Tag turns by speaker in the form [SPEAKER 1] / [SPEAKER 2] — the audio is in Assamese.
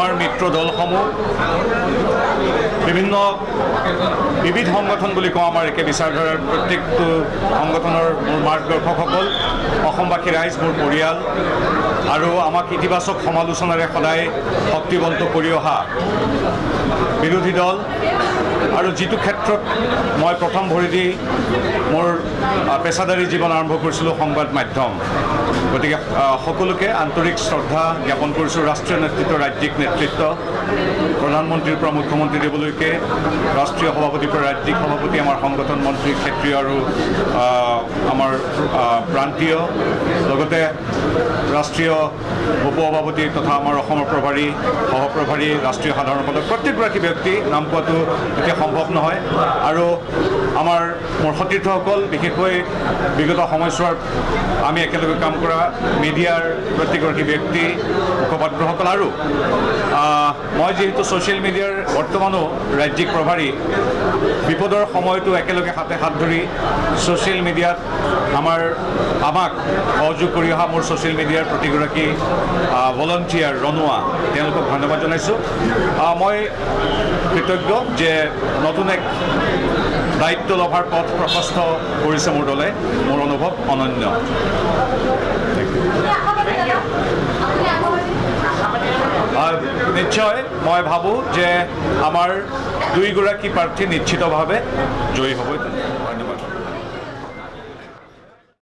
[SPEAKER 1] আমাৰ মিত্ৰ দলসমূহ বিবিধ সংগঠন বুলি কওঁ আমাৰ একে বিচাৰধাৰাৰ প্ৰত্যেকটো সংগঠনৰ মোৰ মাৰ্গদৰ্শকসকল অসমবাসী ৰাইজ মোৰ পৰিয়াল আৰু আমাক ইতিবাচক সমালোচনাৰে সদায় শক্তিবন্ত কৰি অহা বিৰোধী দল আৰু যিটো ক্ষেত্ৰত মই প্ৰথম ভৰি দি মোৰ পেছাদাৰী জীৱন আৰম্ভ কৰিছিলোঁ সংবাদ মাধ্যম গতিকে সকলোকে আন্তৰিক শ্ৰদ্ধা জ্ঞাপন কৰিছোঁ ৰাষ্ট্ৰীয় নেতৃত্ব ৰাজ্যিক নেতৃত্ব প্ৰধানমন্ত্ৰীৰ পৰা মুখ্যমন্ত্ৰী দেৱলৈকে ৰাষ্ট্ৰীয় সভাপতিৰ পৰা ৰাজ্যিক সভাপতি আমাৰ সংগঠন মন্ত্ৰী ক্ষেত্ৰীয় আৰু আমাৰ প্ৰান্তীয় লগতে ৰাষ্ট্ৰীয় উপ সভাপতি তথা আমাৰ অসমৰ প্ৰভাৰী সহপ্ৰভাৰী ৰাষ্ট্ৰীয় সাধাৰণ সম্পাদক প্ৰত্যেকগৰাকী ব্যক্তি নাম কোৱাটো এতিয়া সম্ভৱ নহয় আৰু মোৰ সতীৰ্থসকল বিশেষকৈ বিগত সময়ছোৱাত আমি একেলগে কাম কৰা মিডিয়াৰ প্ৰত্যেকগৰাকী ব্যক্তি মুখপাত্ৰসকল আৰু মই যিহেতু ছ'চিয়েল মিডিয়াৰ বৰ্তমানো ৰাজ্যিক প্ৰভাৰী বিপদৰ সময়তো একেলগে হাতে হাত ধৰি ছ'চিয়েল মিডিয়াত আমাক সহযোগ কৰি অহা মোৰ ছ'চিয়েল মিডিয়াৰ প্ৰতিগৰাকী ভলণ্টিয়াৰ ৰণুৱা তেওঁলোকক ধন্যবাদ জনাইছোঁ মই কৃতজ্ঞ যে নতুন এক দায়িত্ব লভাৰ পথ প্ৰশস্ত কৰিছে মোৰ দলে মোৰ অনুভৱ অনন্য নিশ্চয় মই ভাবোঁ যে আমাৰ দুইগৰাকী প্ৰাৰ্থী নিশ্চিতভাৱে জয়ী হ'ব ধন্যবাদ